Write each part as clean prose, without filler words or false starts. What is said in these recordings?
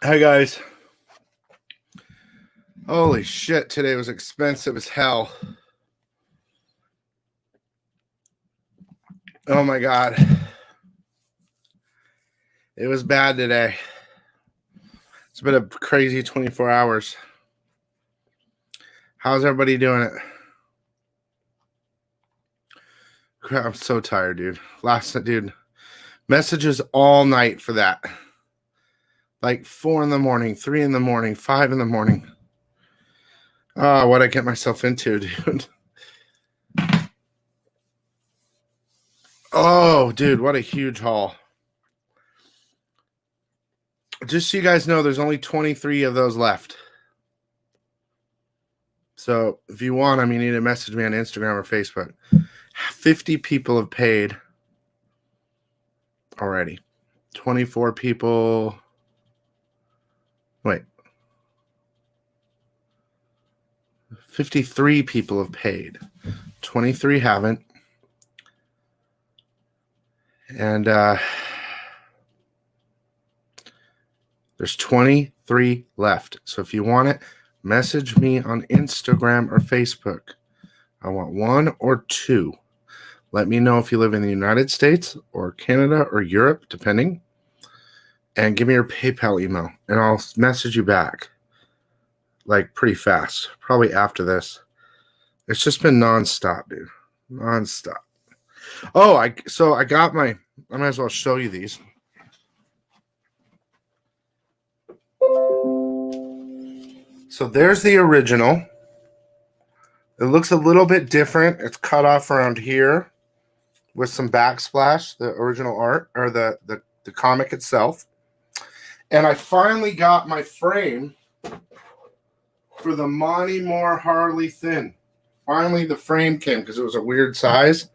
Hi guys. Holy shit, today was expensive as hell. Oh my god. It was bad today. It's been a crazy 24 hours. How's everybody doing it? Crap, I'm so tired, dude. Last night, dude. Messages all night for that. Like 4 in the morning, 3 in the morning, 5 in the morning. Oh, what I get myself into, dude. Oh, dude, what a huge haul. Just so you guys know, there's only 23 of those left. So if you want them, you need to message me on Instagram or Facebook. 50 people have paid already. 24 people. Wait. 53 people have paid. 23 haven't. And there's 23 left. So if you want it, message me on Instagram or Facebook. I want 1 or 2. Let me know if you live in the United States or Canada or Europe, depending. And give me your PayPal email, and I'll message you back. Like pretty fast. Probably after this. It's just been nonstop, dude. Nonstop. Oh, I got my. I might as well show you these. So there's the original. It looks a little bit different. It's cut off around here with some backsplash, the original art, or the comic itself. And I finally got my frame for the Monty Moore Harley Thin. Finally, the frame came because it was a weird size.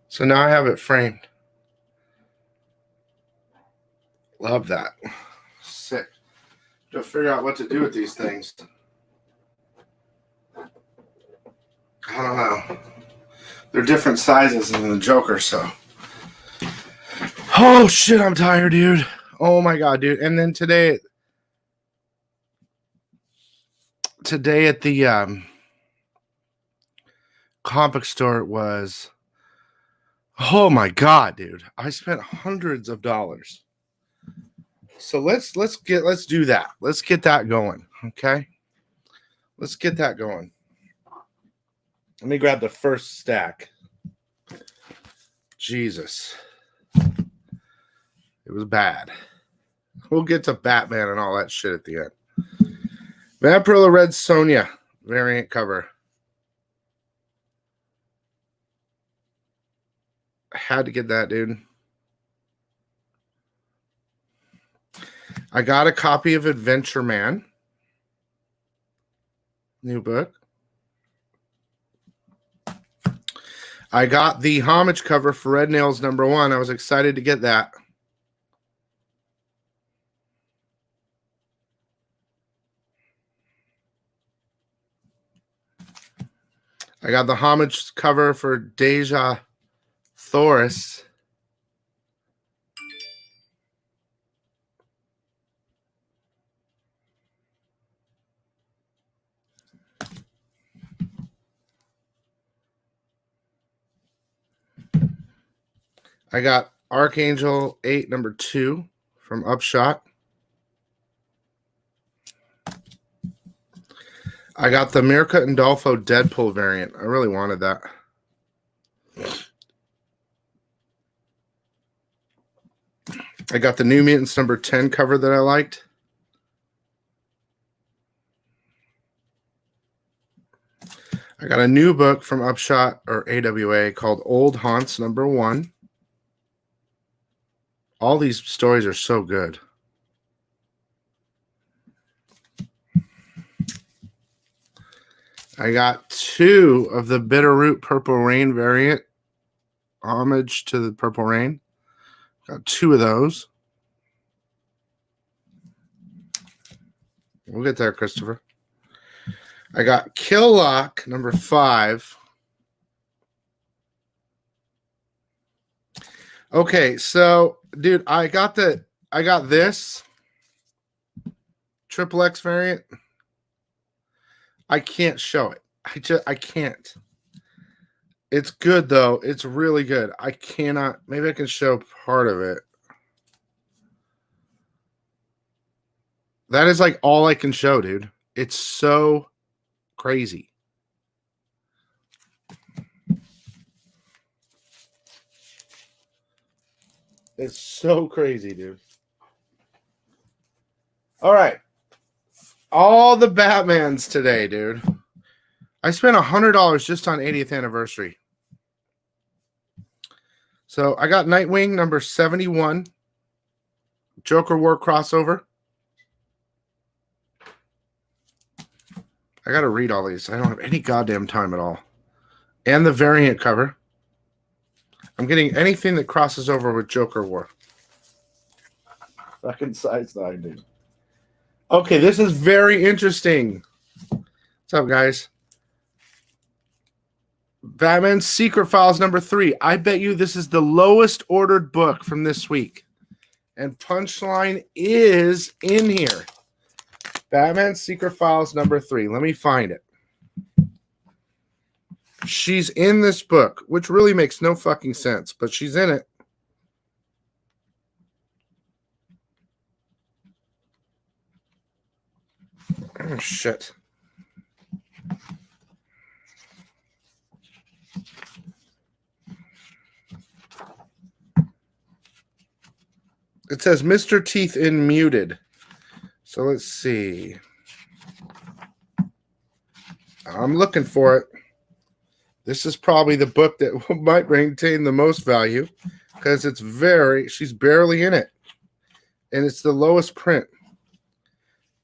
So now I have it framed. Love that. Sick. Gotta figure out what to do with these things. I don't know. They're different sizes than the Joker, so. Oh, shit, I'm tired, dude. Oh, my God, dude. And then today at the comic store, it was, oh, my God, dude. I spent hundreds of dollars. So let's do that. Let's get that going, okay? Let's get that going. Let me grab the first stack. Jesus. It was bad. We'll get to Batman and all that shit at the end. Vampirilla Red Sonja variant cover. I had to get that, dude. I got a copy of Adventure Man. New book. I got the homage cover for Red Nails #1. I was excited to get that. I got the homage cover for Deja Thoris. I got Archangel 8 #2 from Upshot. I got the Mirka and Dolfo Deadpool variant. I really wanted that. I got the New Mutants #10 cover that I liked. I got a new book from Upshot or AWA called Old Haunts #1. All these stories are so good. I got 2 of the Bitterroot Purple Rain variant. Homage to the Purple Rain. Got 2 of those. We'll get there, Christopher. I got Killock #5. Okay, so dude, I got this. Triple X variant. I can't show it. I can't. It's good though. It's really good. I cannot. Maybe I can show part of it. That is like all I can show, dude. It's so crazy. It's so crazy, dude. All right. All the Batmans today, dude. I spent $100 just on 80th anniversary. So I got Nightwing number 71. Joker War crossover. I got to read all these. I don't have any goddamn time at all. And the variant cover. I'm getting anything that crosses over with Joker War. Fucking size 9, dude. Okay, this is very interesting. What's up, guys? Batman Secret Files number 3. I bet you this is the lowest ordered book from this week. And Punchline is in here. Batman Secret Files number 3. Let me find it. She's in this book, which really makes no fucking sense, but she's in it. Oh, shit. It says Mr. Teeth in muted. So let's see. I'm looking for it. This is probably the book that might maintain the most value because she's barely in it. And it's the lowest print.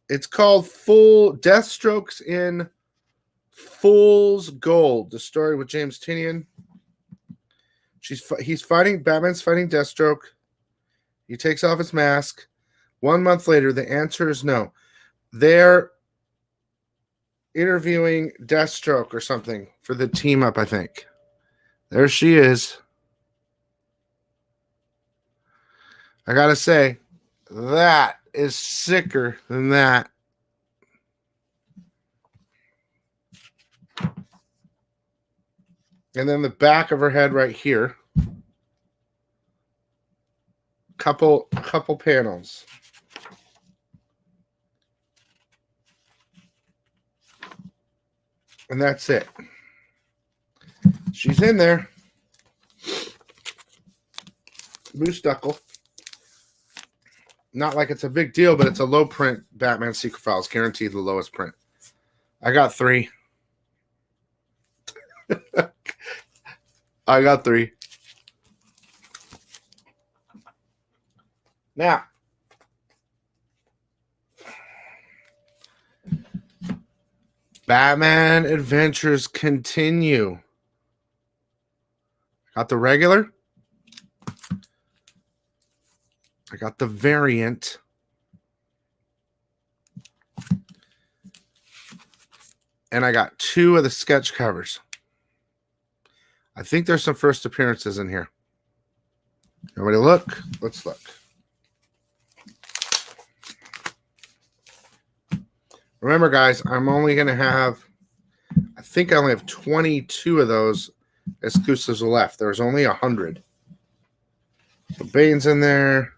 It's called Full Deathstrokes in Fool's Gold. The story with James Tynion. Batman's fighting Deathstroke. He takes off his mask. 1 month later, the answer is no. They're interviewing Deathstroke or something for the team up, I think. There she is. I gotta say, that is sicker than that. And then the back of her head right here. Couple panels. And that's it. She's in there. Moose Duckle. Not like it's a big deal, but it's a low print Batman Secret Files. Guaranteed the lowest print. I got 3. I got 3. Now, Batman Adventures continue. Got the regular. I got the variant. And I got 2 of the sketch covers. I think there's some first appearances in here. Everybody look. Let's look. Remember, guys, I'm only going to have, I think I only have 22 of those exclusives left. There's only 100. So Bane's in there.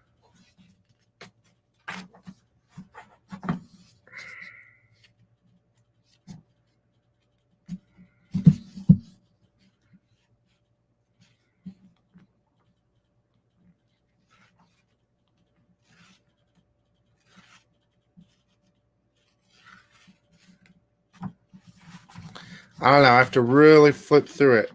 I don't know. I have to really flip through it.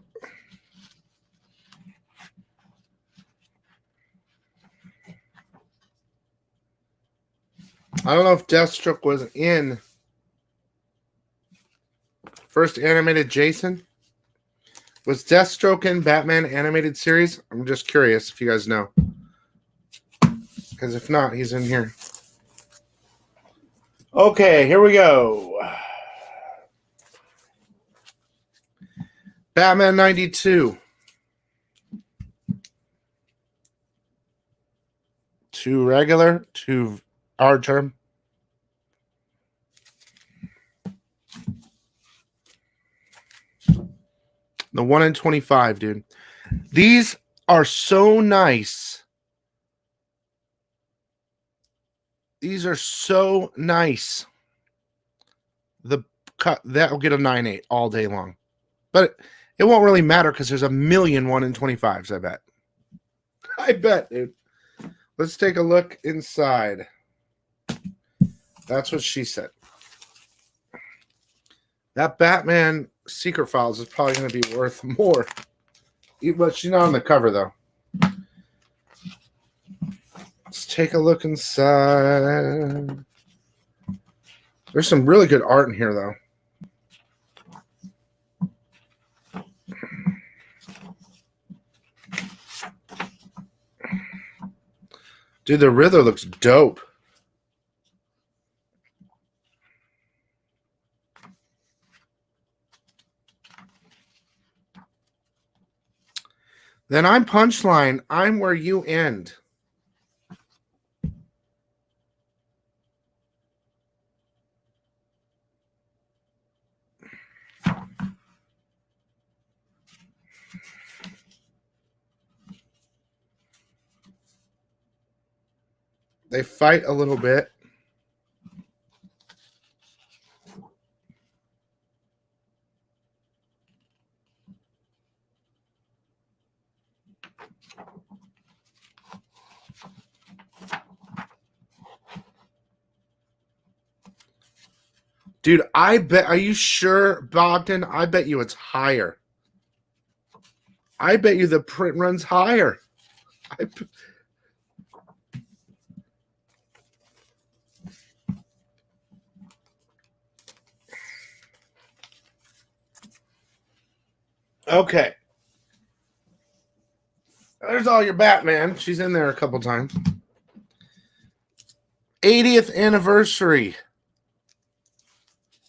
I don't know if Deathstroke was in first animated Jason. Was Deathstroke in Batman animated series? I'm just curious if you guys know. Because if not, he's in here. Okay, here we go. Batman 92. 2 regular, 2 hard term. The 1 in 25, dude. These are so nice. These are so nice. The cut that will get a 9.8 all day long. But it won't really matter because there's a million 1 in 25s, I bet. I bet, dude. Let's take a look inside. That's what she said. That Batman Secret Files is probably going to be worth more. But she's not on the cover, though. Let's take a look inside. There's some really good art in here, though. Dude, the Riddler looks dope. Then I'm Punchline. I'm where you end. They fight a little bit. Dude, I bet. Are you sure, Bogdan? I bet you it's higher. I bet you the print runs higher. Okay. There's all your Batman. She's in there a couple times. 80th anniversary.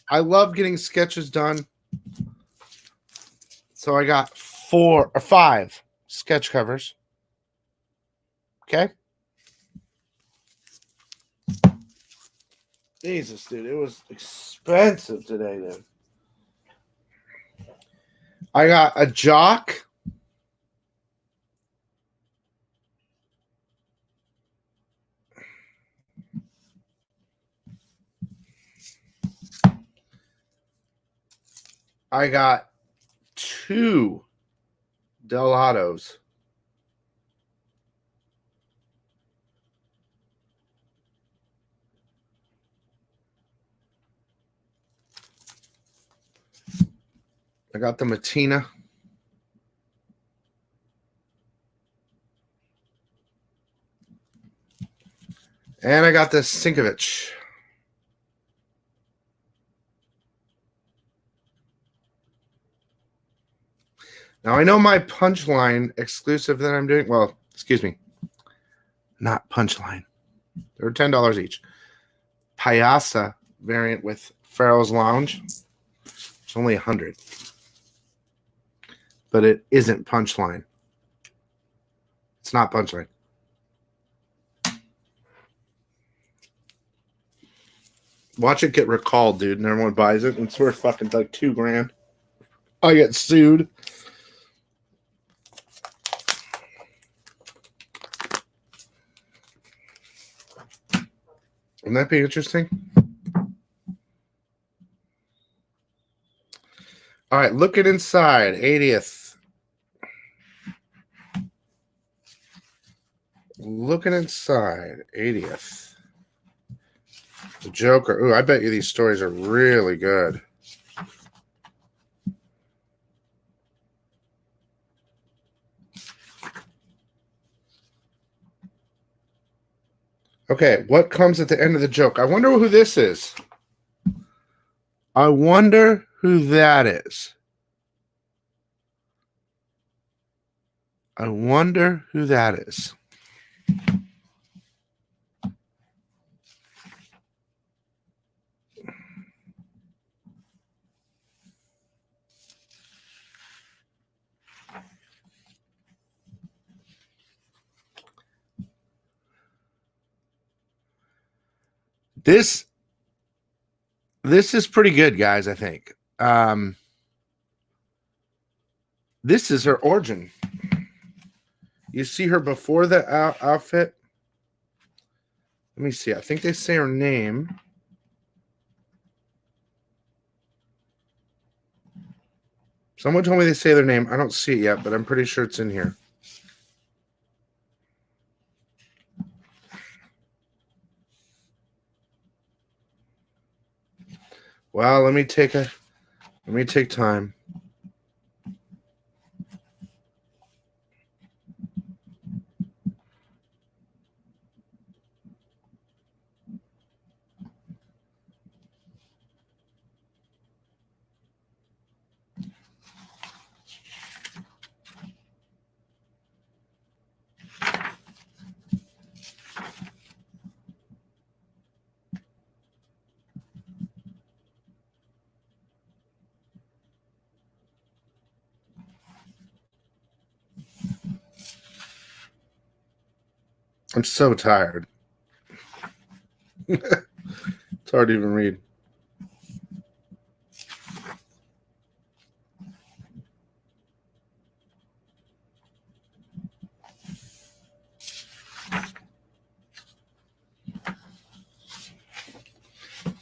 I love getting sketches done. So I got 4 or 5 sketch covers. Okay. Jesus, dude. It was expensive today, dude. I got a Jock. I got 2 Delatos. I got the Matina. And I got the Sinkovich. Now, I know my Punchline exclusive that I'm doing. Well, excuse me. Not Punchline. They're $10 each. Payasa variant with Pharaoh's Lounge. It's only 100. But it isn't Punchline. It's not Punchline. Watch it get recalled, dude, and everyone buys it, and it's worth fucking like $2,000. I get sued. Wouldn't that be interesting? All right, looking inside, 80th. Looking inside, 80th. The Joker. Ooh, I bet you these stories are really good. Okay, what comes at the end of the joke? I wonder who this is. I wonder who that is. I wonder who that is. This is pretty good, guys, I think. This is her origin. You see her before the outfit. Let me see. I think they say her name. Someone told me they say their name. I don't see it yet, but I'm pretty sure it's in here. Well, let me take time. I'm so tired. It's hard to even read.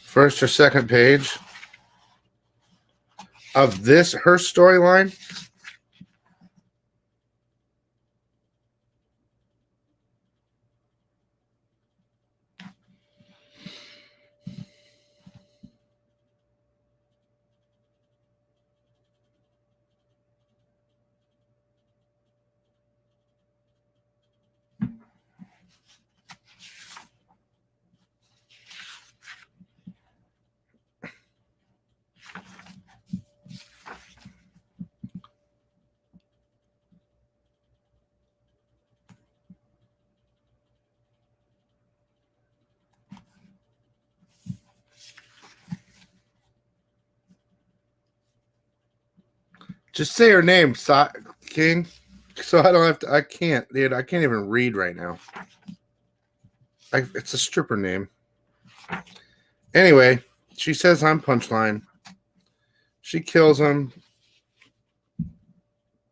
First or second page of her storyline. Just say her name, King. So I don't have to. I can't, dude. I can't even read right now. It's a stripper name. Anyway, she says I'm Punchline. She kills him.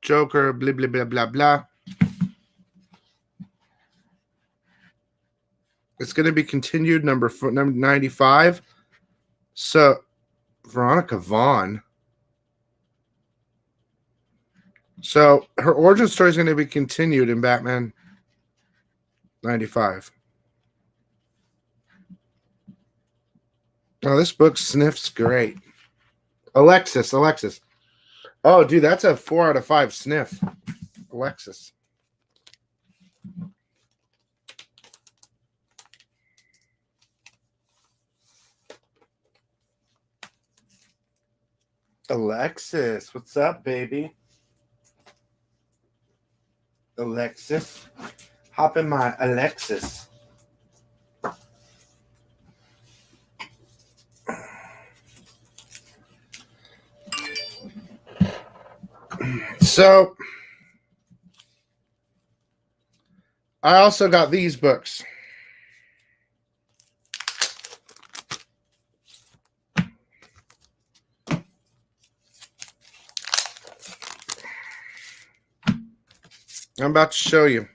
Joker, blah, blah, blah, blah, blah. It's going to be continued, number 95. So, Veronica Vaughn. So, her origin story is going to be continued in Batman 95. Oh, this book sniffs great. Alexis. Oh, dude, that's a 4 out of 5 sniff. Alexis. Alexis, what's up, baby? Alexis. Hop in my Alexis. So, I also got these books. I'm about to show you.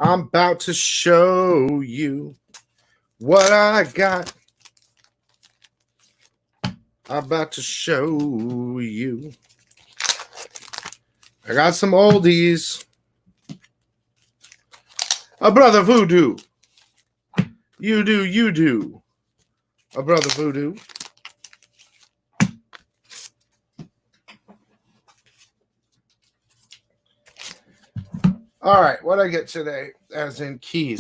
I'm about to show you what I got. I'm about to show you. I got some oldies. A Brother Voodoo. You do. A Brother Voodoo. All right, what I get today, as in keys.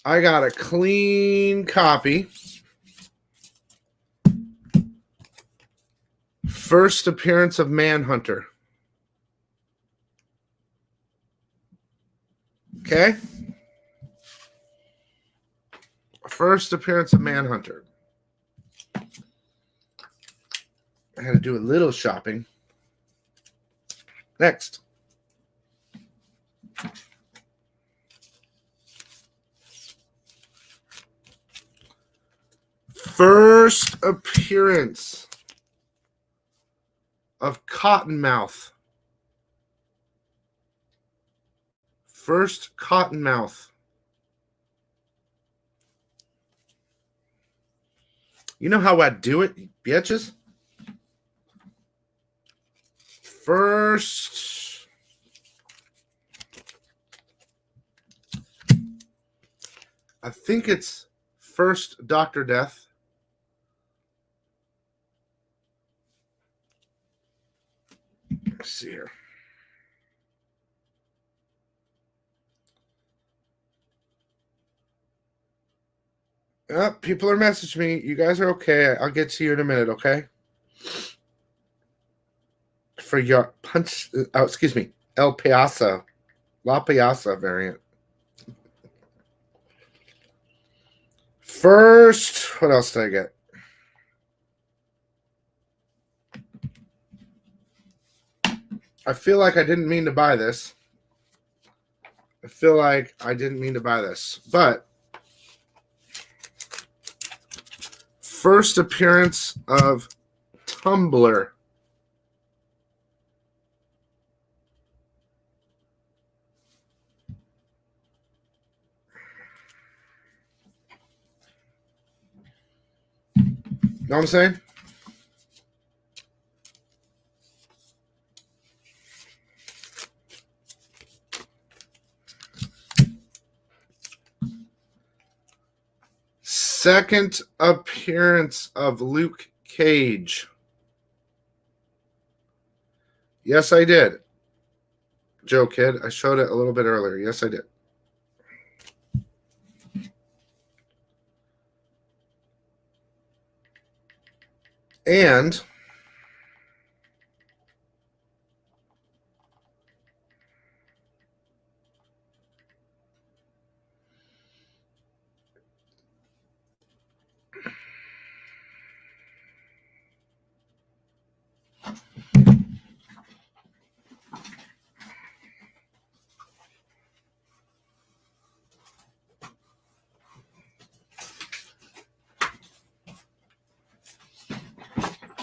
I got a clean copy. First appearance of Manhunter. Okay? First appearance of Manhunter. I had to do a little shopping. Next. First appearance of Cottonmouth. First Cottonmouth. You know how I do it, you bitches? First. I think it's first Dr. Death. Let's see here. People are messaging me. You guys are okay. I'll get to you in a minute, okay? For your punch, excuse me, El Piazza, La Piazza variant. First, what else did I get? I feel like I didn't mean to buy this. But first appearance of Tumblr. Know what I'm saying? Second appearance of Luke Cage. Yes, I did. Joe Kid, I showed it a little bit earlier. Yes, I did. And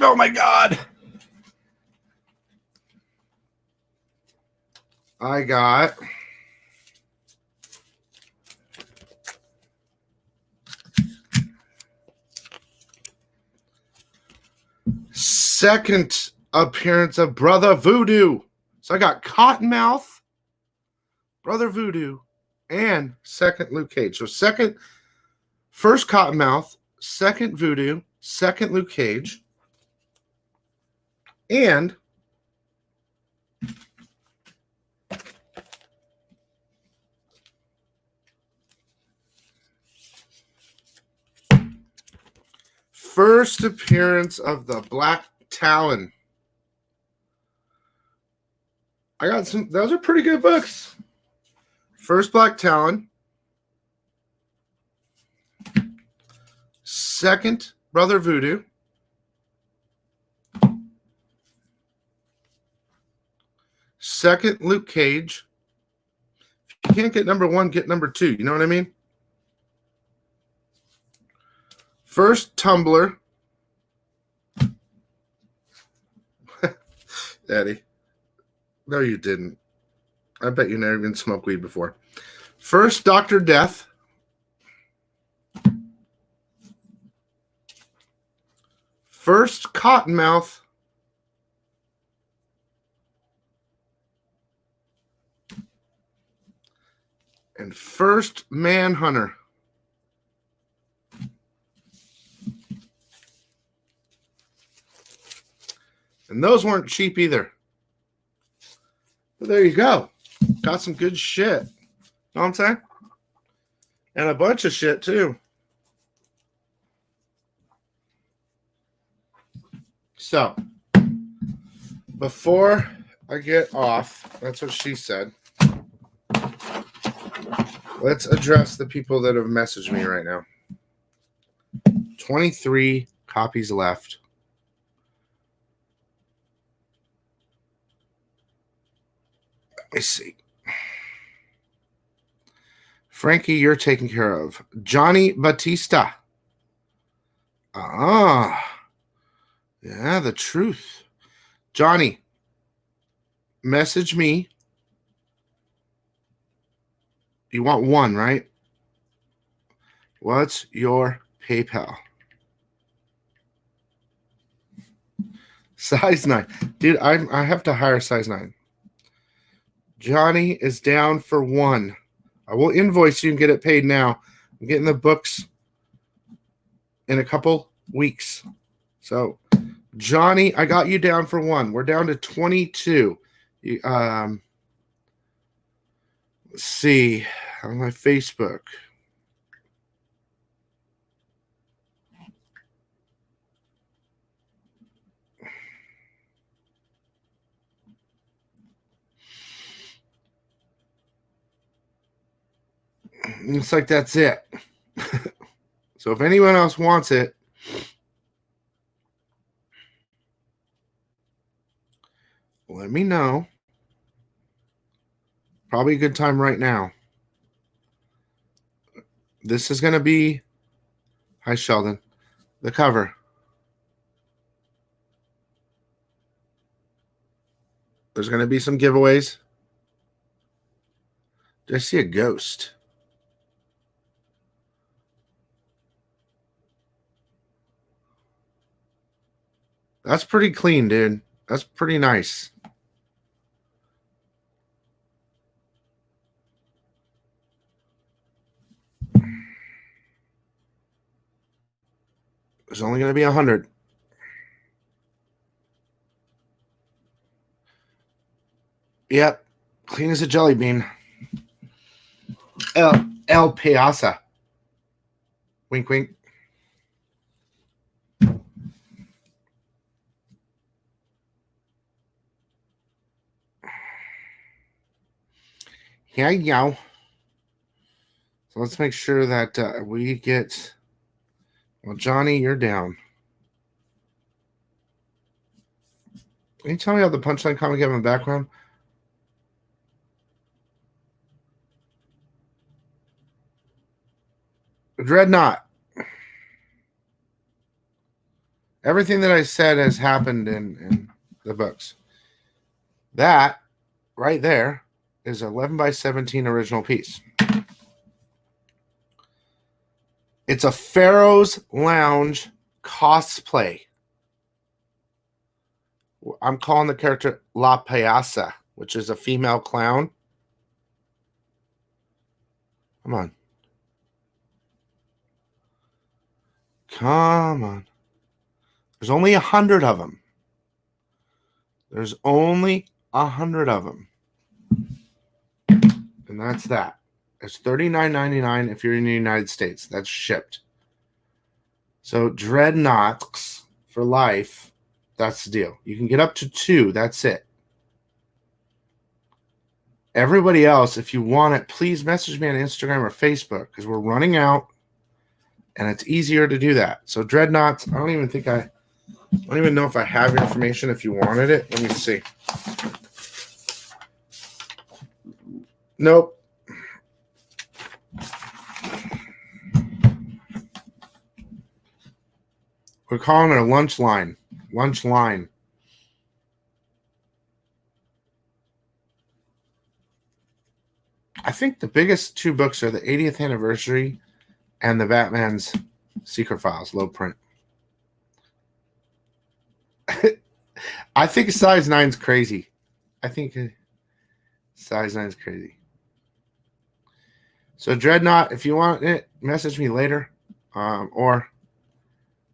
oh my God. I got second appearance of Brother Voodoo. So I got Cottonmouth, Brother Voodoo, and second Luke Cage. So first Cottonmouth, second Voodoo, second Luke Cage, and first appearance of the Black Talon. I got some, those are pretty good books. First Black Talon. Second Brother Voodoo. Second Luke Cage. If you can't get number one, get number two. You know what I mean? First Tumblr. Daddy. No, you didn't. I bet you never even smoked weed before. First Dr. Death. First Cottonmouth. And first Manhunter. And those weren't cheap either. But there you go. Got some good shit. Know what I'm saying? And a bunch of shit too. So, before I get off, that's what she said. Let's address the people that have messaged me right now. 23 copies left. Let me see. Frankie, you're taken care of. Johnny Batista. Ah, yeah, the truth. Johnny, message me. You want one, right? What's your PayPal? Size 9. Dude, I have to hire size 9. Johnny is down for one. I will invoice you and get it paid now. I'm getting the books in a couple weeks. So, Johnny, I got you down for one. We're down to 22. Let's see on my Facebook. Looks like that's it. So if anyone else wants it, let me know. Probably a good time right now. This is going to be, hi Sheldon, the cover. There's going to be some giveaways. Did I see a ghost? That's pretty clean, dude. That's pretty nice. There's only going to be 100. Yep. Clean as a jelly bean. El Piazza. Wink, wink. Yeah, yeah. So let's make sure that we get. Well, Johnny, you're down. Can you tell me how the Punchline comic have in the background? Dreadnought. Everything that I said has happened in the books. That right there is 11 by 17 original piece. It's a Pharaoh's Lounge cosplay. I'm calling the character La Piazza, which is a female clown. Come on. Come on. There's only 100 of them. There's only 100 of them. And that's that. It's $39.99 if you're in the United States. That's shipped. So Dreadnoughts for life. That's the deal. You can get up to 2. That's it. Everybody else, if you want it, please message me on Instagram or Facebook because we're running out and it's easier to do that. So Dreadnoughts, I don't even know if I have your information if you wanted it. Let me see. Nope. We're calling it a lunch line. Lunch line. I think the biggest 2 books are the 80th anniversary and the Batman's Secret Files, low print. I think size 9's crazy. I think size 9's crazy. So Dreadnought, if you want it, message me later. Or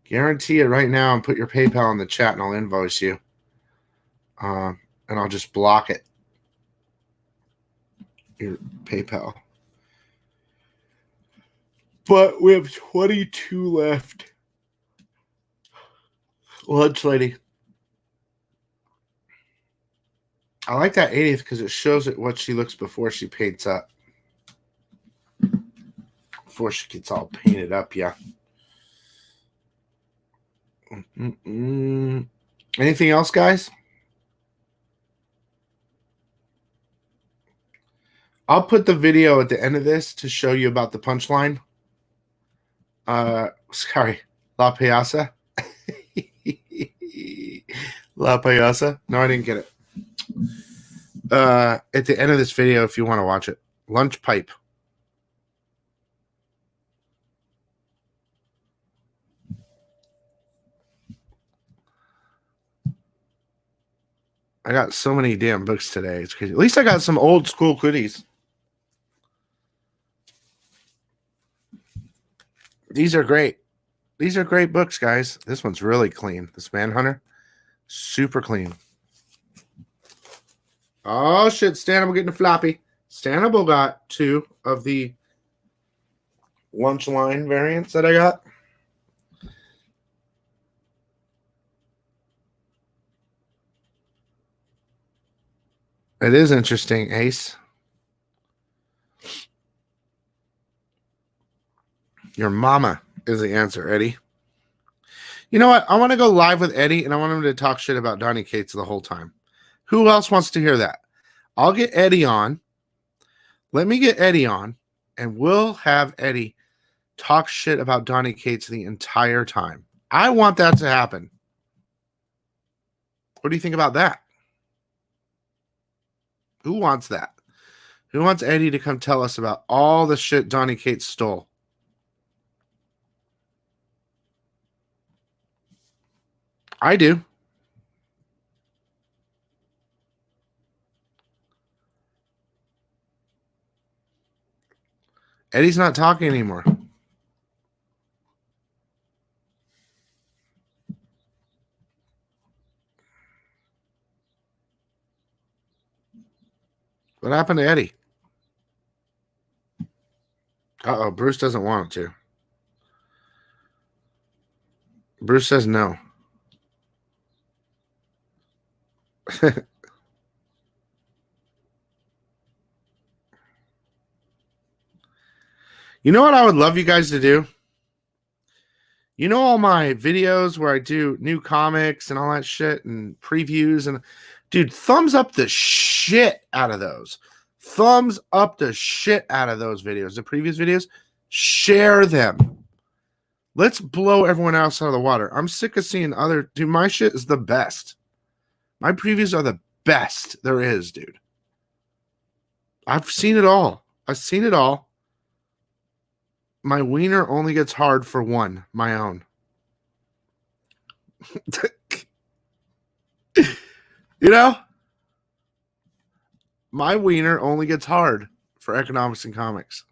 guarantee it right now and put your PayPal in the chat and I'll invoice you. And I'll just block it. Your PayPal. But we have 22 left. Lunch lady. I like that 80th because it shows it what she looks before she paints up. Before she gets all painted up, yeah. Anything else, guys? I'll put the video at the end of this to show you about the punchline. Sorry. La Piazza. La Piazza. No, I didn't get it. At the end of this video, if you want to watch it. Lunch pipe. I got so many damn books today. It's crazy. At least I got some old school goodies. These are great. These are great books, guys. This one's really clean. This Manhunter, super clean. Oh, shit. Stanable getting a floppy. Stanable got 2 of the lunch line variants that I got. It is interesting, Ace. Your mama is the answer, Eddie. You know what? I want to go live with Eddie, and I want him to talk shit about Donny Cates the whole time. Who else wants to hear that? I'll get Eddie on. Let me get Eddie on, and we'll have Eddie talk shit about Donny Cates the entire time. I want that to happen. What do you think about that? Who wants that? Who wants Eddie to come tell us about all the shit Donny Cates stole? I do. Eddie's not talking anymore. What happened to Eddie? Uh-oh, Bruce doesn't want it to. Bruce says no. You know what I would love you guys to do? You know all my videos where I do new comics and all that shit and previews and dude, thumbs up the shit out of those. Thumbs up the shit out of those videos. The previous videos, share them. Let's blow everyone else out of the water. I'm sick of seeing other dude, my shit is the best. My previews are the best there is, dude. I've seen it all. I've seen it all. My wiener only gets hard for one, my own. You know? My wiener only gets hard for economics and comics.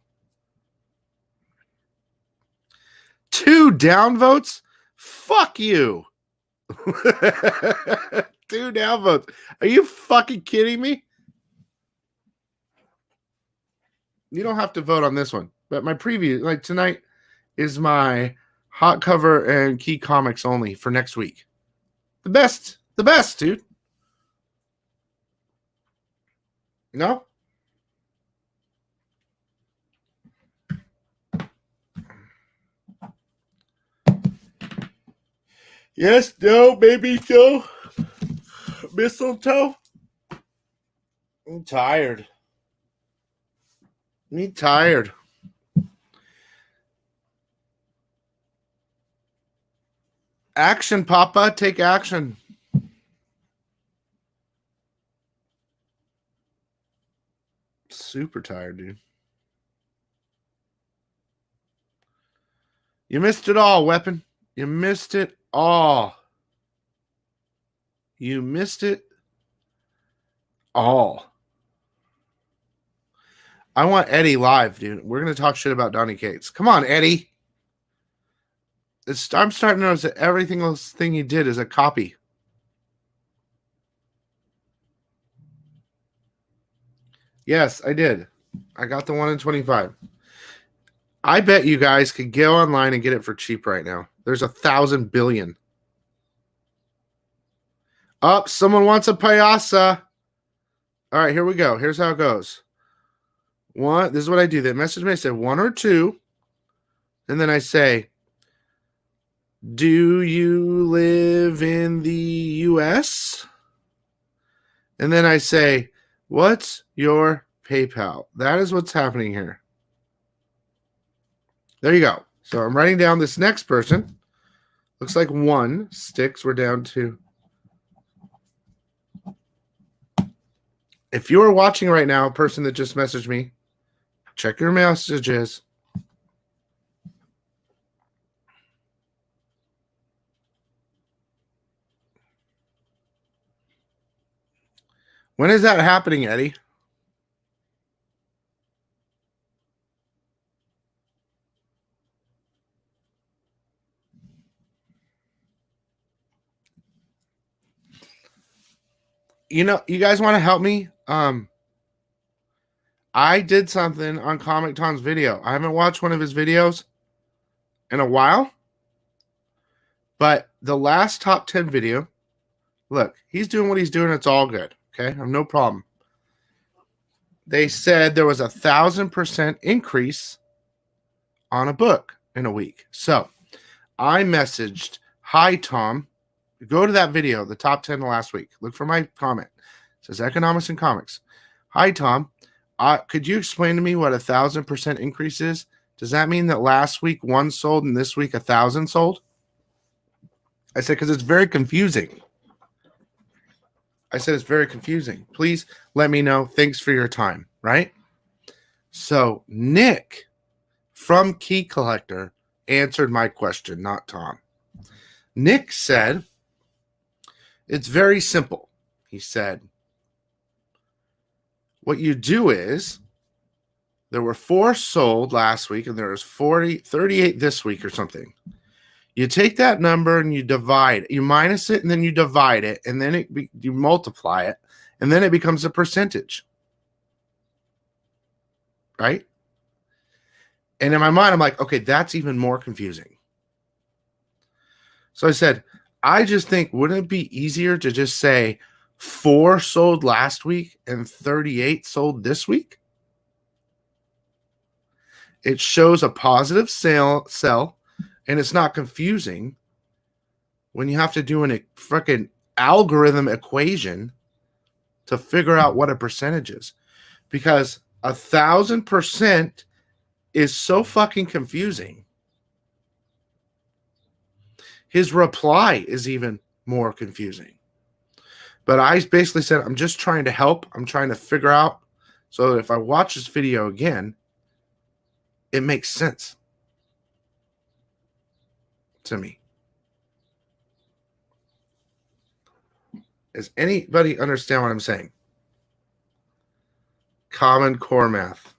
2 downvotes? Fuck you. 2 downvotes. Are you fucking kidding me? You don't have to vote on this one. But my preview, like tonight, is my hot cover and key comics only for next week. The best, dude. No? Yes, no, maybe so. Mistletoe? I'm tired. Me tired. Action, Papa. Take action. Super tired, dude. You missed it all, Weapon. You missed it all. You missed it all. I want Eddie live, dude. We're going to talk shit about Donny Cates. Come on, Eddie. I'm starting to notice that everything else thing he did is a copy. Yes, I did. I got the 1 in 25. I bet you guys could go online and get it for cheap right now. There's 1,000 billion. Oh, someone wants a Piazza. All right, here we go. Here's how it goes. This is what I do. They message me. I say 1 or 2. And then I say, do you live in the U.S.? And then I say, what's your PayPal? That is what's happening here. There you go. So I'm writing down this next person. Looks like 1 sticks. We're down to. If you're watching right now, a person that just messaged me, check your messages. When is that happening, Eddie? You guys want to help me? I did something on Comic Tom's video. I haven't watched one of his videos in a while, but the last top 10 video, look, he's doing what he's doing. It's all good. Okay. I have no problem. They said there was 1,000% increase on a book in a week. So I messaged, "Hi, Tom. Go to that video, the top 10 last week. Look for my comment. It says Economics and Comics. Hi, Tom. Could you explain to me what 1,000% increase is? Does that mean that last week 1 sold and this week 1,000 sold?" I said, because it's very confusing. I said, it's very confusing. Please let me know. Thanks for your time, right? So Nick from Key Collector answered my question, not Tom. Nick said, it's very simple. He said, what you do is, there were 4 sold last week and there was 38 this week or something. You take that number and you divide, you minus it and then you divide it, and then you multiply it, and then it becomes a percentage. Right? And in my mind, I'm like, okay, that's even more confusing. So I said, I just think, wouldn't it be easier to just say 4 sold last week and 38 sold this week? It shows a positive sell, and it's not confusing when you have to do a freaking algorithm equation to figure out what a percentage is. Because 1,000% is so fucking confusing. His reply is even more confusing. But I basically said, I'm just trying to help. I'm trying to figure out so that if I watch this video again, it makes sense to me. Does anybody understand what I'm saying? Common Core math.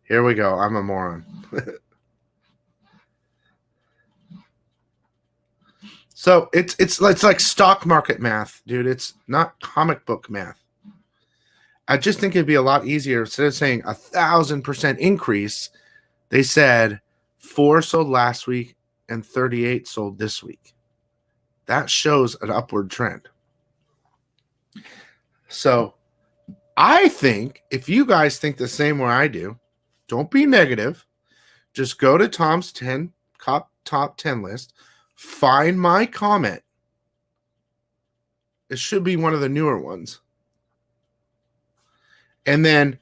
Here we go. I'm a moron. So it's like stock market math, dude. It's not comic book math. I just think it'd be a lot easier instead of saying 1,000% increase. They said 4 sold last week and 38 sold this week. That shows an upward trend. So I think if you guys think the same way I do, don't be negative. Just go to Tom's top 10 list, find my comment. It should be one of the newer ones. And then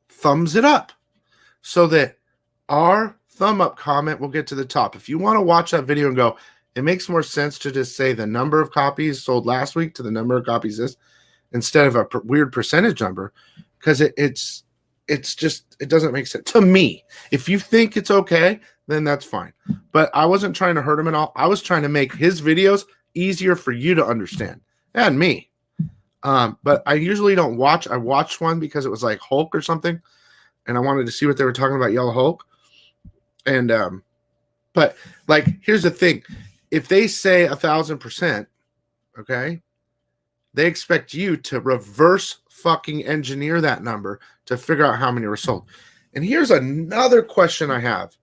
thumbs it up so that our thumb up comment will get to the top. If you want to watch that video and go, it makes more sense to just say the number of copies sold last week to the number of copies this, instead of a weird percentage number, because it's just, it doesn't make sense to me. If you think it's okay, then that's fine. But I wasn't trying to hurt him at all. I was trying to make his videos easier for you to understand, and me. But I usually don't watch. I watched one because it was like Hulk or something, and I wanted to see what they were talking about, Yellow Hulk. And but like, here's the thing: if they say 1,000%, okay, they expect you to reverse fucking engineer that number to figure out how many were sold. And here's another question I have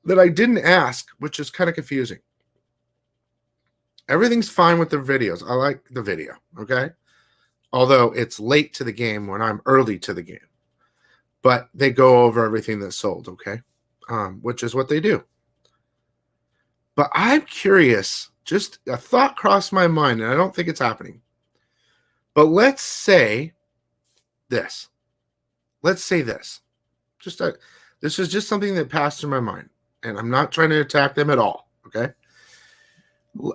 that I didn't ask, which is kind of confusing. Everything's fine with the videos. I like the video, okay? Although it's late to the game when I'm early to the game. But they go over everything that's sold, okay? Which is what they do. But I'm curious, just a thought crossed my mind, and I don't think it's happening. But let's say this. Let's say this. This is just something that passed through my mind, and I'm not trying to attack them at all. Okay.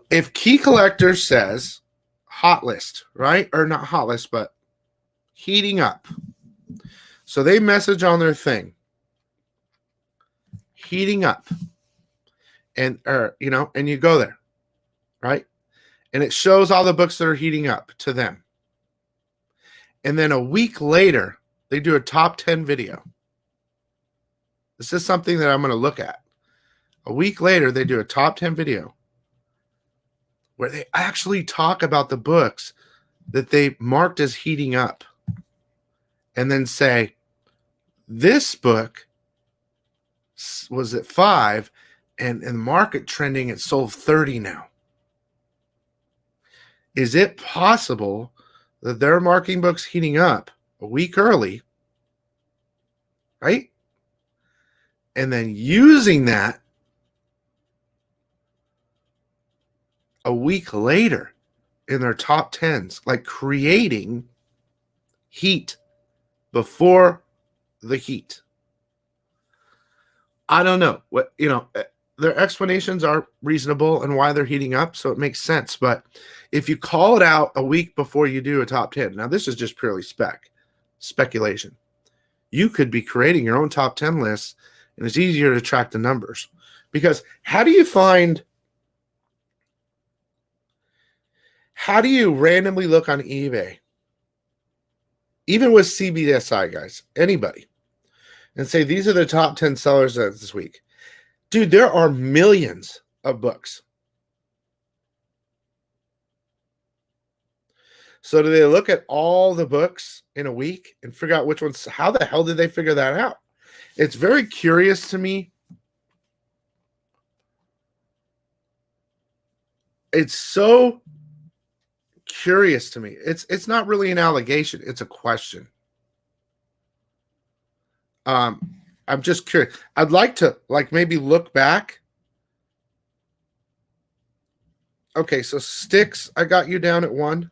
If Key Collector says hot list, right? Or not hot list, but heating up. So they message on their thing, heating up. And, and you go there, right? And it shows all the books that are heating up to them. And then a week later, they do a top 10 video. This is something that I'm going to look at. A week later, they do a top 10 video where they actually talk about the books that they marked as heating up. And then say, this book was at 5, and in the market trending, it sold 30 now. Is it possible that they're marking books heating up a week early, right? And then using that a week later in their top 10s, like creating heat before the heat. I don't know what, their explanations are reasonable and why they're heating up, so it makes sense. But if you call it out a week before you do a top 10, now this is just purely speculation. You could be creating your own top 10 lists, and it's easier to track the numbers. Because how do you randomly look on eBay, even with CBSI, guys, anybody, and say, these are the top 10 sellers this week? Dude, there are millions of books. So do they look at all the books in a week and figure out which ones? How the hell did they figure that out? It's very curious to me. It's so curious to me. It's not really an allegation. It's a question. I'm just curious. I'd like to maybe look back. Okay, so Sticks, I got you down at 1.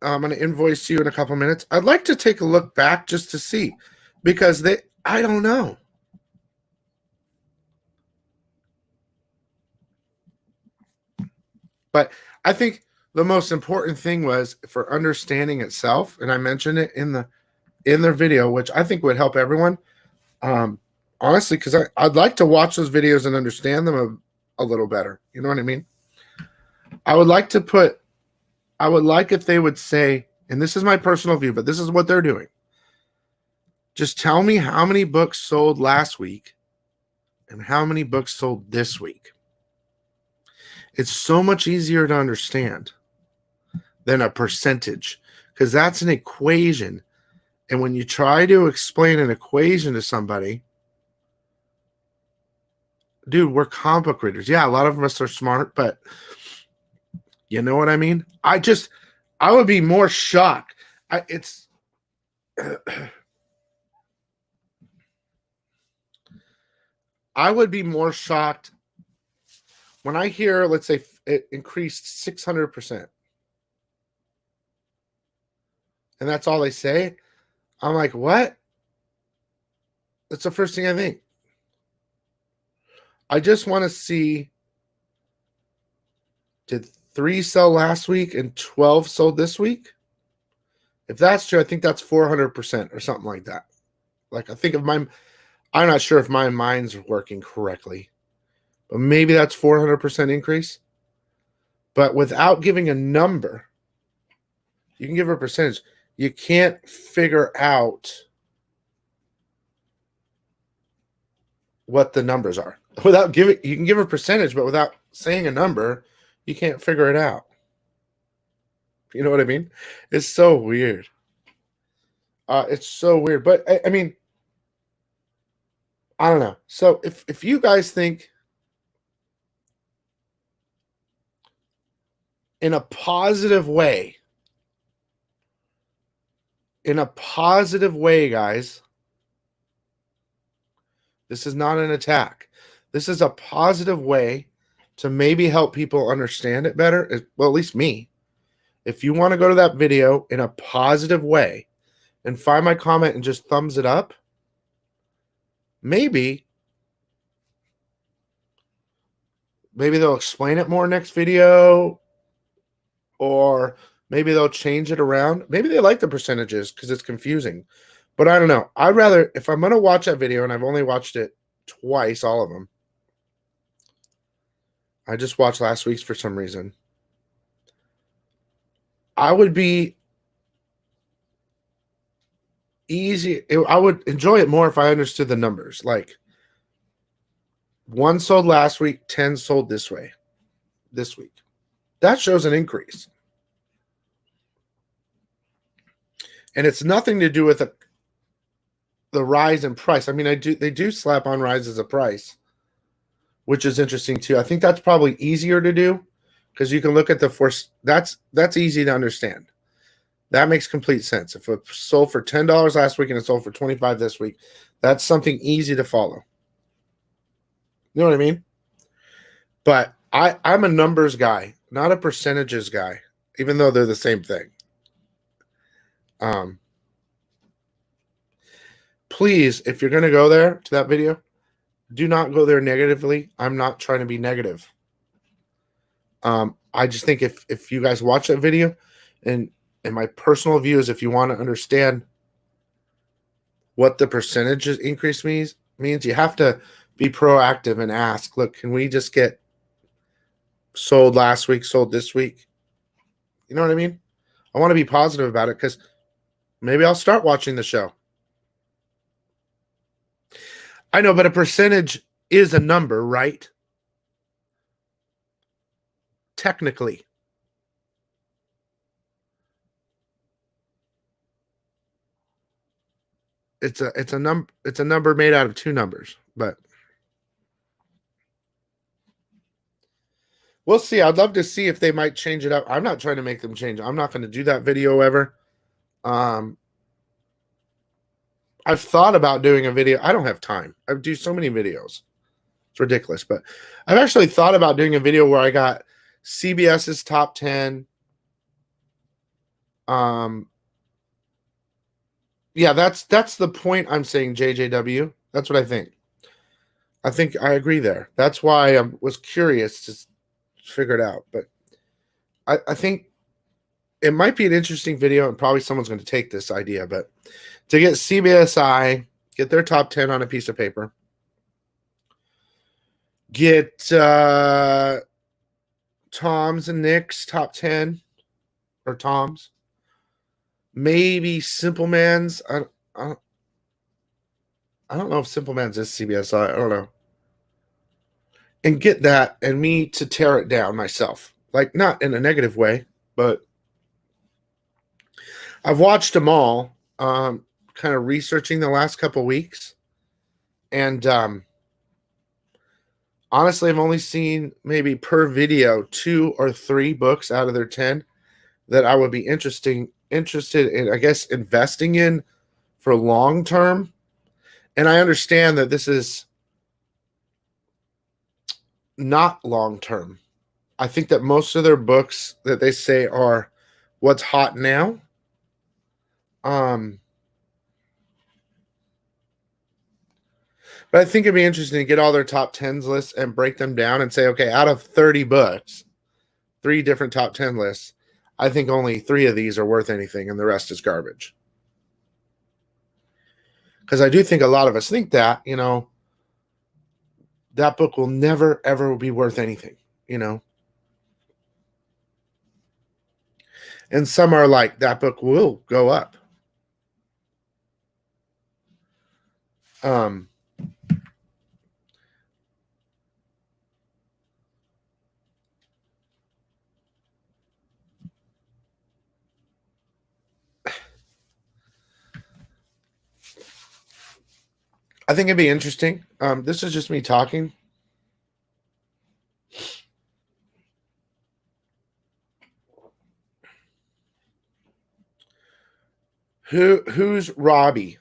I'm going to invoice you in a couple minutes. I'd like to take a look back just to see, because I don't know. But I think the most important thing was for understanding itself, and I mentioned it in their video, which I think would help everyone. Honestly, because I'd like to watch those videos and understand them a little better. You know what I mean? I would like if they would say, and this is my personal view, but this is what they're doing. Just tell me how many books sold last week and how many books sold this week. It's so much easier to understand than a percentage, because that's an equation. And when you try to explain an equation to somebody, dude, we're comic book readers. Yeah, a lot of us are smart, but you know what I mean? I would be more shocked. I would be more shocked when I hear, let's say, it increased 600%. And that's all they say. I'm like, what? That's the first thing I think. I just want to see, did 3 sell last week and 12 sold this week? If that's true, I think that's 400% or something like that. Like, I think I'm not sure if my mind's working correctly, but maybe that's 400% increase. But without giving a number, you can give a percentage. You can't figure out what the numbers are. You can give a percentage, but without saying a number, you can't figure it out. You know what I mean? It's so weird. It's so weird. But I mean, I don't know. So if you guys think in a positive way, guys, this is not an attack. This is a positive way to maybe help people understand it better. Well, at least me. If you want to go to that video in a positive way and find my comment and just thumbs it up, maybe maybe they'll explain it more next video, or maybe they'll change it around. Maybe they like the percentages because it's confusing. But I don't know. I'd rather, if I'm going to watch that video, and I've only watched it twice, all of them. I just watched last week's for some reason. I would be I would enjoy it more if I understood the numbers. Like, 1 sold last week, 10 sold this week. That shows an increase. And it's nothing to do with the rise in price. I mean, they do slap on rise as a price, which is interesting too. I think that's probably easier to do because you can look at the force. That's easy to understand. That makes complete sense. If it sold for $10 last week and it sold for $25 this week, that's something easy to follow. You know what I mean? But I'm a numbers guy, not a percentages guy, even though they're the same thing. Please, if you're going to go there to that video, do not go there negatively. I'm not trying to be negative. I just think if you guys watch that video, and my personal view is, if you want to understand what the percentage increase means, you have to be proactive and ask, look, can we just get sold last week, sold this week? You know what I mean? I want to be positive about it because maybe I'll start watching the show. I know, but a percentage is a number, right? Technically. It's a number made out of 2 numbers, but we'll see. I'd love to see if they might change it up. I'm not trying to make them change. I'm not going to do that video ever. I've thought about doing a video. I don't have time. I do so many videos. It's ridiculous. But I've actually thought about doing a video where I got CBS's top 10. Yeah, that's the point I'm saying, JJW. That's what I think. I think I agree there. That's why I was curious to figure it out. But I think it might be an interesting video, and probably someone's going to take this idea. But to get CBSI, get their top 10 on a piece of paper, get Tom's and Nick's top 10, or Tom's, maybe Simple Man's. I don't know if Simple Man's is CBSI. I don't know. And get that, and me to tear it down myself. Like, not in a negative way, but I've watched them all, kind of researching the last couple weeks. And honestly, I've only seen maybe per video 2 or 3 books out of their 10 that I would be interested in, I guess, investing in for long term. And I understand that this is not long term. I think that most of their books that they say are what's hot now. But I think it'd be interesting to get all their top 10s lists and break them down and say, okay, out of 30 books, 3 different top 10 lists, I think only 3 of these are worth anything and the rest is garbage. Because I do think a lot of us think that, that book will never, ever be worth anything, And some are like, that book will go up. I think it'd be interesting. This is just me talking. Who's Robbie?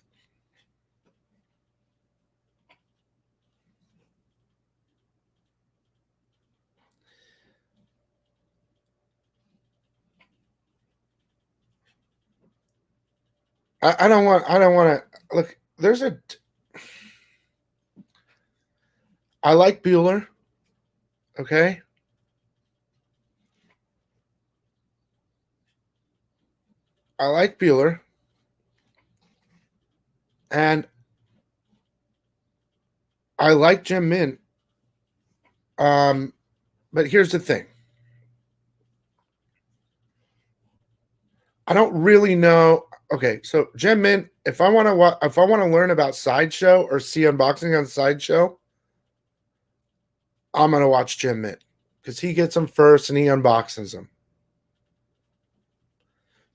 I don't want to look. I like Bueller. Okay? I like Bueller. And I like Jim Mint. But here's the thing. I don't really know. Okay, so Jim Mint, if I want to learn about Sideshow or see unboxing on Sideshow, I'm gonna watch Jim Mint because he gets them first and he unboxes them.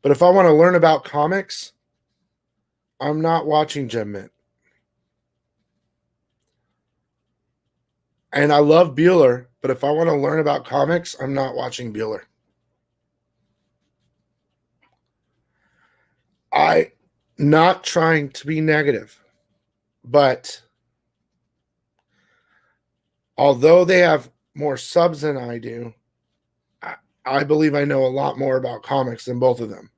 But if I want to learn about comics, I'm not watching Jim Mint. And I love Bueller, but if I want to learn about comics, I'm not watching Bueller. I not trying to be negative, but although they have more subs than I do, I believe I know a lot more about comics than both of them.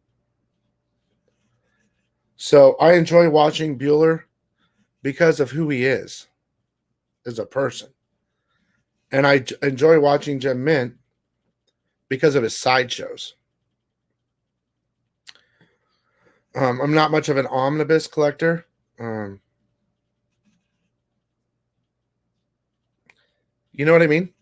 So I enjoy watching Bueller because of who he is as a person. And I enjoy watching Jim Mint because of his sideshows. I'm not much of an omnibus collector. You know what I mean?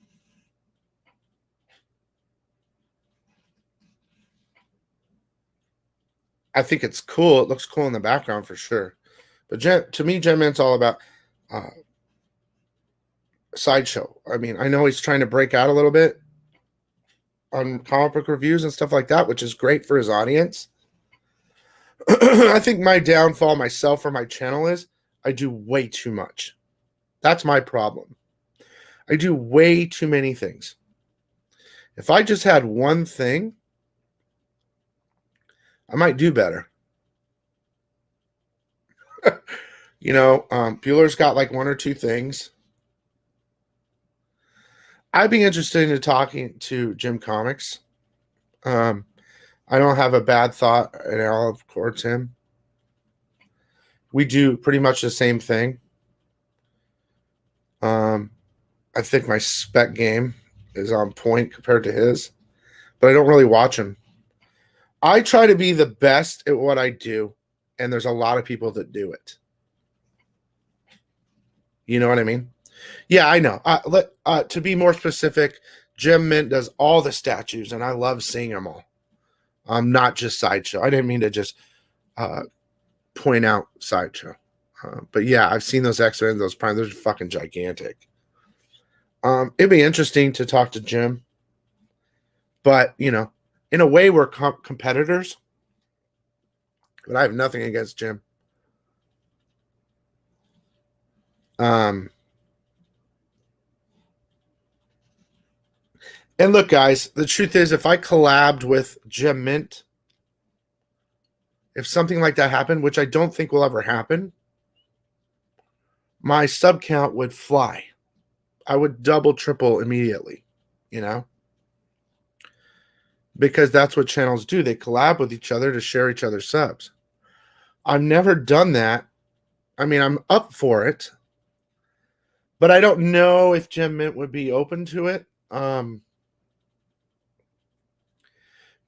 I think it's cool. It looks cool in the background for sure. But to me, Jim Mint's all about sideshow. I mean, I know he's trying to break out a little bit on comic book reviews and stuff like that, which is great for his audience. I think my downfall myself for my channel is I do way too much. That's my problem. I do way too many things. If I just had one thing, I might do better. Bueller's got like one or two things. I'd be interested in talking to Jim Comics. I don't have a bad thought at all towards him. We do pretty much the same thing. I think my spec game is on point compared to his, but I don't really watch him. I try to be the best at what I do, and there's a lot of people that do it. You know what I mean? Yeah, I know. To be more specific, Jim Mint does all the statues, and I love seeing them all. Not just Sideshow. I didn't mean to just point out Sideshow. But yeah, I've seen those X-Men, those Prime. They're fucking gigantic. It'd be interesting to talk to Jim. But, in a way, we're competitors. But I have nothing against Jim. And look, guys, the truth is, if I collabed with Jim Mint, if something like that happened, which I don't think will ever happen, my sub count would fly. I would double, triple immediately, because that's what channels do. They collab with each other to share each other's subs. I've never done that. I mean, I'm up for it, but I don't know if Jim Mint would be open to it.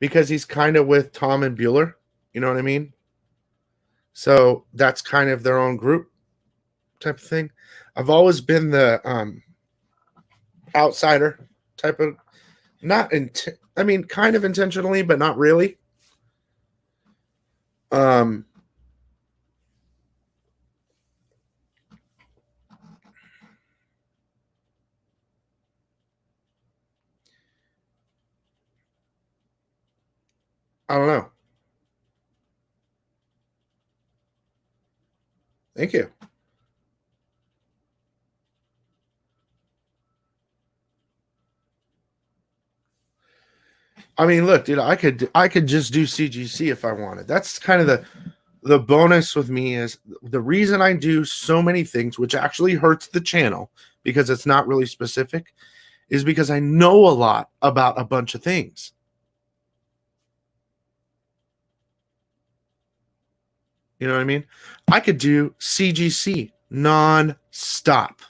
Because he's kind of with Tom and Bueller, you know what I mean? So that's kind of their own group type of thing. I've always been the outsider type of, kind of intentionally, but not really. I don't know. Thank you. I mean, look, dude, I could just do CGC if I wanted. That's kind of the bonus with me is the reason I do so many things, which actually hurts the channel because it's not really specific, is because I know a lot about a bunch of things. You know what I mean? I could do CGC non-stop.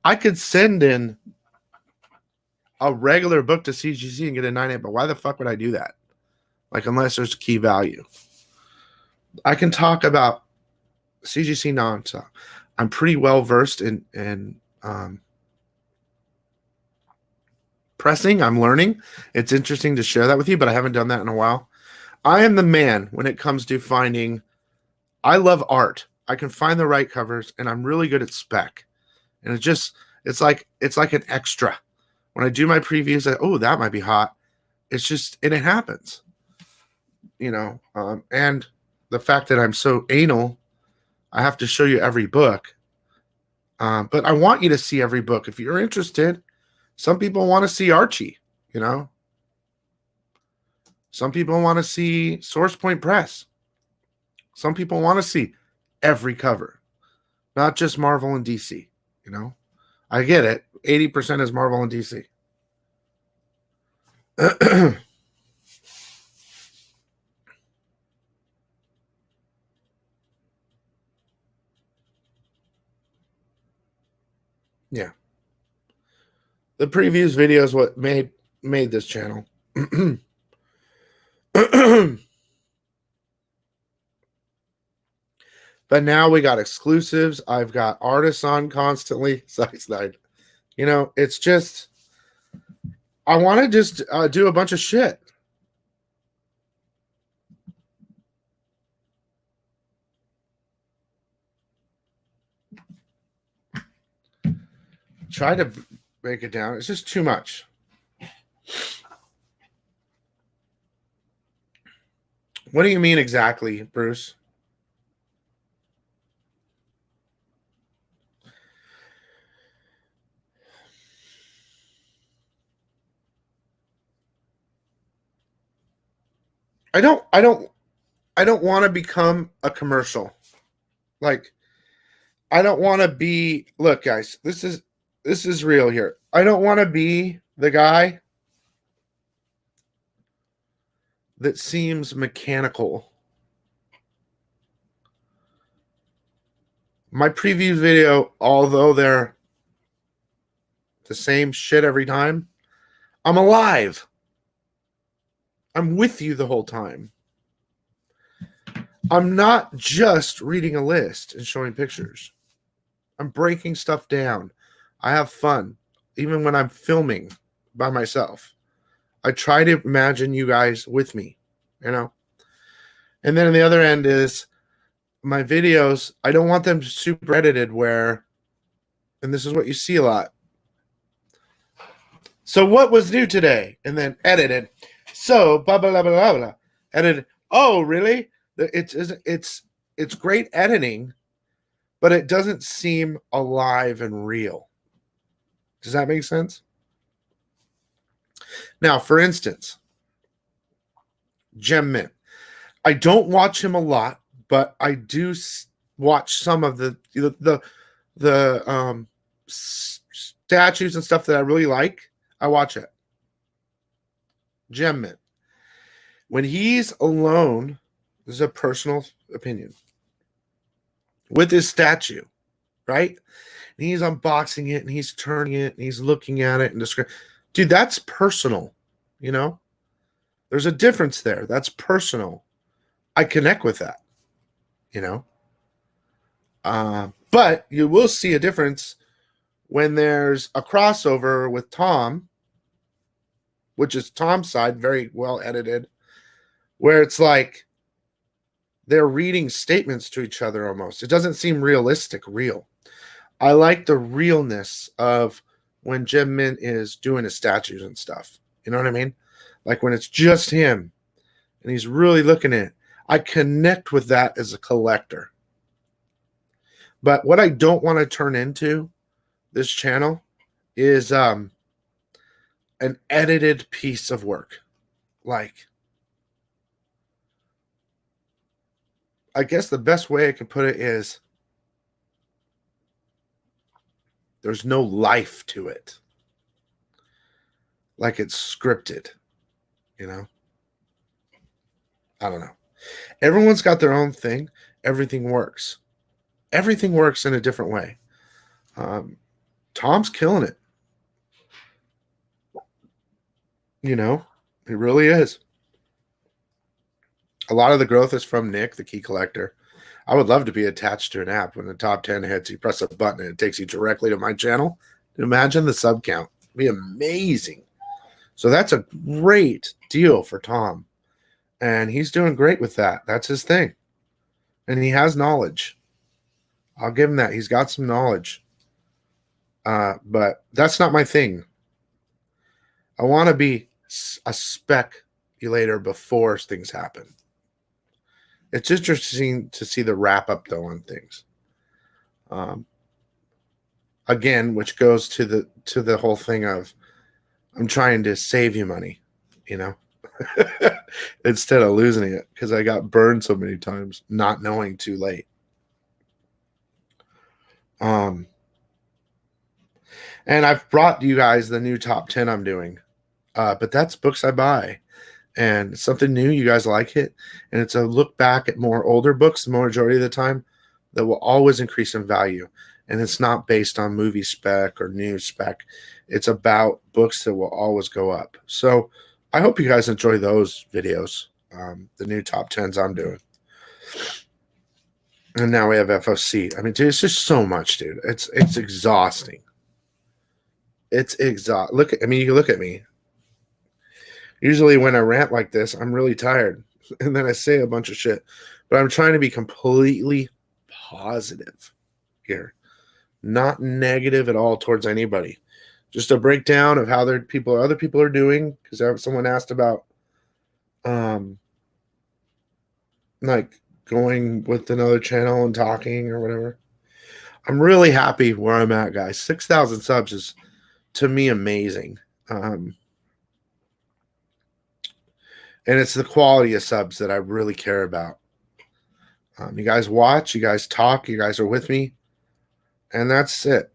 I could send in a regular book to CGC and get a 9.8, but why the fuck would I do that? Like, unless there's key value. I can talk about CGC nonstop. I'm pretty well versed in pressing. I'm learning. It's interesting to share that with you, but I haven't done that in a while. I am the man when it comes to finding. I love art. I can find the right covers, and I'm really good at spec. And it's like an extra. When I do my previews, that might be hot. It's just, and it happens, and the fact that I'm so anal, I have to show you every book. But I want you to see every book. If you're interested, some people want to see Archie, Some people want to see Source Point Press. Some people want to see every cover, not just Marvel and DC, I get it. 80% is Marvel and DC. Yeah. The previews video is what made this channel. But now we got exclusives. I've got artists on constantly. It's just, I want to just do a bunch of shit. Try to break it down. It's just too much. What do you mean exactly, Bruce? I don't want to become a commercial. Like, I don't want to be, look guys, this is real here. I don't want to be the guy that seems mechanical. My preview video, although they're the same shit every time, I'm alive. I'm with you the whole time. I'm not just reading a list and showing pictures. I'm breaking stuff down. I have fun, even when I'm filming by myself. I try to imagine you guys with me, And then on the other end is my videos. I don't want them super edited where, and this is what you see a lot. So what was new today? And then edited. So blah blah blah blah blah. Edited. Oh, really? It's great editing, but it doesn't seem alive and real. Does that make sense? Now, for instance, Gem Mint. I don't watch him a lot, but I do watch some of the statues and stuff that I really like. I watch it. Gem Mint. When he's alone, this is a personal opinion, with his statue, right? And he's unboxing it and he's turning it and he's looking at it and describing. Dude, that's personal, There's a difference there. That's personal. I connect with that, But you will see a difference when there's a crossover with Tom, which is Tom's side, very well edited, where it's like they're reading statements to each other almost. It doesn't seem real. I like the realness of when Gem Mint is doing his statues and stuff. You know what I mean? Like when it's just him and he's really looking at it. I connect with that as a collector. But what I don't want to turn into this channel is an edited piece of work. Like, I guess the best way I can put it is there's no life to it. Like it's scripted, I don't know. Everyone's got their own thing. Everything works. Everything works in a different way. Tom's killing it. You know, it really is. A lot of the growth is from Nick, the key collector. I would love to be attached to an app. When the top 10 hits, you press a button and it takes you directly to my channel. Imagine the sub count. It'd be amazing. So that's a great deal for Tom. And he's doing great with that. That's his thing. And he has knowledge. I'll give him that. He's got some knowledge. But that's not my thing. I want to be a speculator before things happen. It's interesting to see the wrap up, though, on things. Again, which goes to the whole thing of I'm trying to save you money, you know, instead of losing it, because I got burned so many times not knowing too late. And I've brought you guys the new top 10 I'm doing, but that's books I buy. And it's something new. You guys like it. And it's a look back at more older books the majority of the time that will always increase in value. And it's not based on movie spec or news spec. It's about books that will always go up. So I hope you guys enjoy those videos, the new top 10s I'm doing. And now we have FOC. I mean, dude, it's just so much, dude. It's exhausting. It's exhausting. You can look at me. Usually when I rant like this, I'm really tired. And then I say a bunch of shit. But I'm trying to be completely positive here. Not negative at all towards anybody. Just a breakdown of how other people are doing. Because someone asked about like going with another channel and talking or whatever. I'm really happy where I'm at, guys. 6,000 subs is, to me, amazing. And it's the quality of subs that I really care about. You guys watch, you guys talk, you guys are with me. And that's it.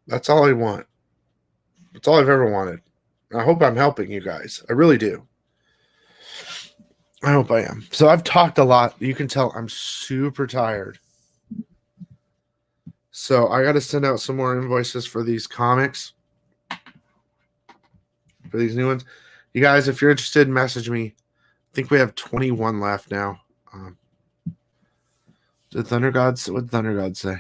That's all I want. That's all I've ever wanted. I hope I'm helping you guys. I really do. I hope I am. So I've talked a lot. You can tell I'm super tired. So I got to send out some more invoices for these comics. For these new ones. You guys, if you're interested, message me. I think we have 21 left now. What did Thunder God say?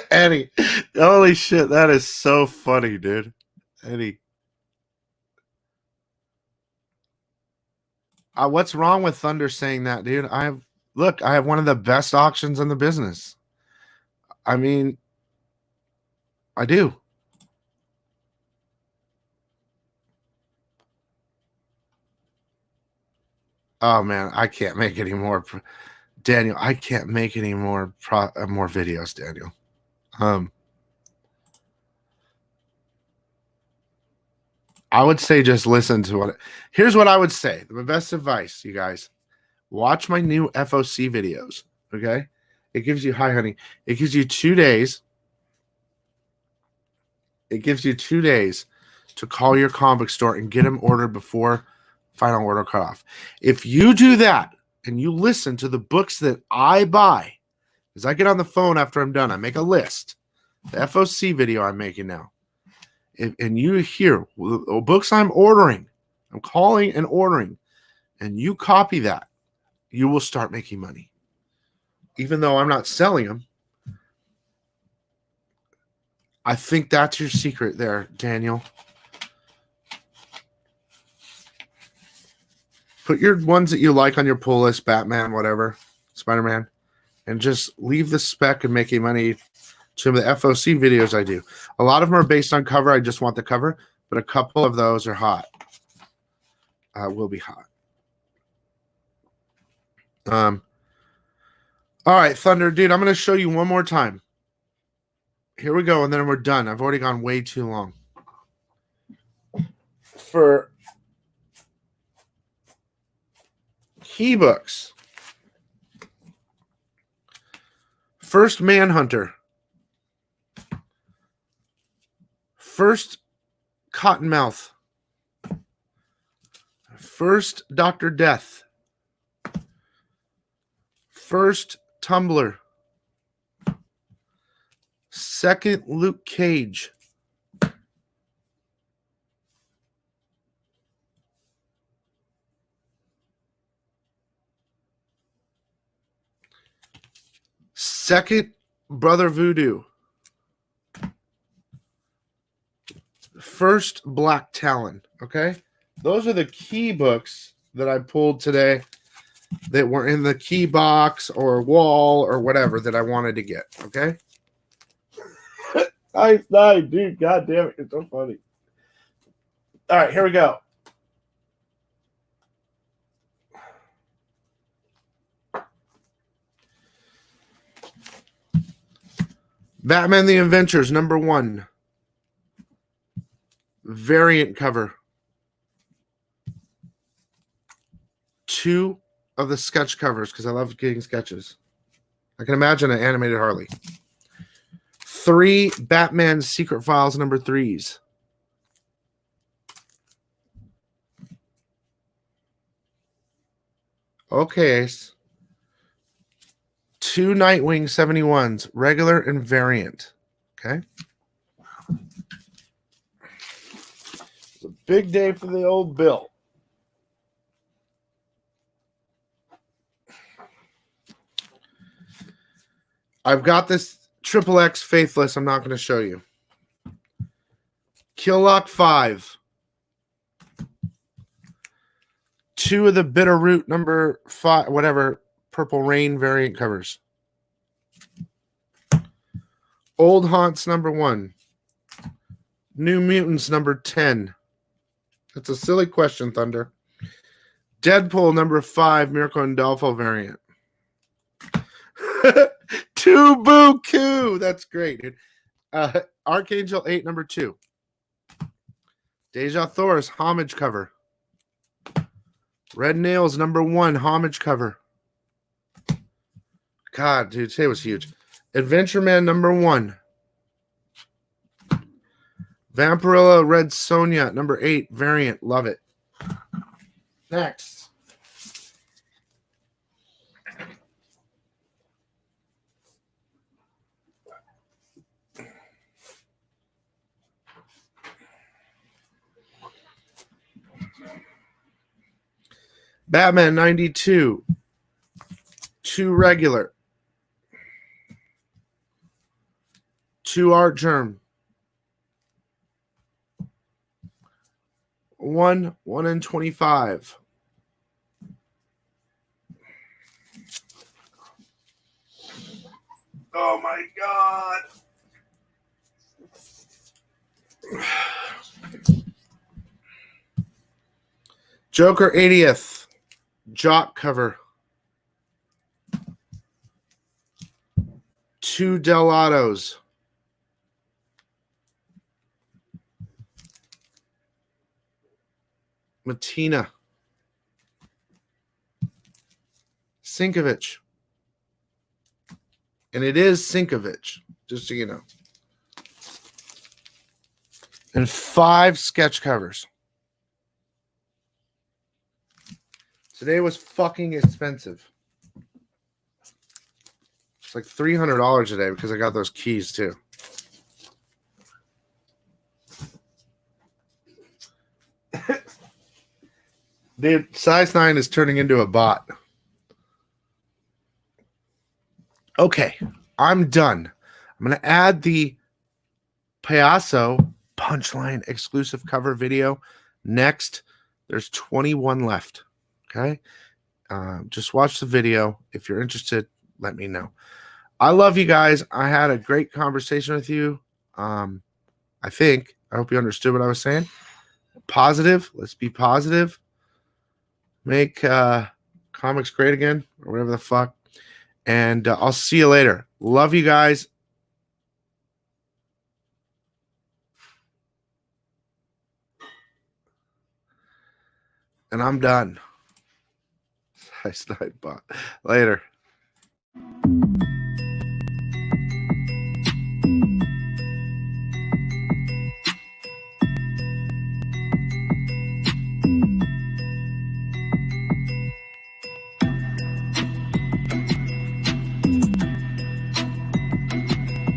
Eddie, holy shit, that is so funny, dude. Eddie. What's wrong with Thunder saying that, dude? I have one of the best auctions in the business. I mean, I do. Oh man, I can't make any more, Daniel. I can't make any more more videos, Daniel. I would say just listen to what. Here's what I would say. The best advice, you guys. Watch my new FOC videos. Okay, it gives you honey. It gives you 2 days. It gives you 2 days to call your comic book store and get them ordered before final order cutoff. If you do that and you listen to the books that I buy, as I get on the phone after I'm done, I make a list. The FOC video I'm making now. And you hear the books I'm ordering, I'm calling and ordering, and you copy that, you will start making money. Even though I'm not selling them, I think that's your secret there, Daniel. Put your ones that you like on your pull list, Batman, whatever, Spider-Man, and just leave the spec and making money. Some of the FOC videos I do. A lot of them are based on cover. I just want the cover, but a couple of those are hot. Will be hot. All right, Thunder, dude, I'm going to show you one more time. Here we go, and then we're done. I've already gone way too long. For key books, First Manhunter, First Cottonmouth, First Dr. Death, First Tumbler. Second Luke Cage. Second Brother Voodoo. First Black Talon. Okay? Those are the key books that I pulled today that were in the key box or wall or whatever that I wanted to get. Okay? Nice, dude. God damn it. It's so funny. All right, here we go. Batman the Adventures, #1. Variant cover. 2 of the sketch covers because I love getting sketches. I can imagine an animated Harley. 3 Batman Secret Files #3s. Okay, Ace. 2 Nightwing 71s, regular and variant. Okay. It's a big day for the old Bill. I've got this XXX Faithless I'm not going to show you. Killock 5. 2 of the Bitterroot #5, whatever, Purple Rain variant covers. Old Haunts #1. New Mutants #10. That's a silly question, Thunder. Deadpool #5, Miracle and Dolpho variant. 2 Boo-Koo. That's great, dude. Archangel 8 #2. Deja Thoris homage cover. Red Nails #1 homage cover. God, dude, today was huge. Adventure Man #1. Vampirilla Red Sonja #8 variant. Love it. Next. Batman 92. 2 regular. 2 Art Germ. 1 in 25. Oh my God. Joker 80th. Jock cover. 2 Delatos. Matina. Sinkovich. And it is Sinkovich, just so you know. And 5 sketch covers. Today was fucking expensive. It's like $300 today because I got those keys too. Dude, size 9 is turning into a bot. Okay, I'm done. I'm going to add the Payaso Punchline exclusive cover video next. There's 21 left. Okay, just watch the video. If you're interested, let me know. I love you guys. I had a great conversation with you. I hope you understood what I was saying. Positive. Let's be positive. Make comics great again, or whatever the fuck. And I'll see you later. Love you guys. And I'm done. I sniped bot. Later.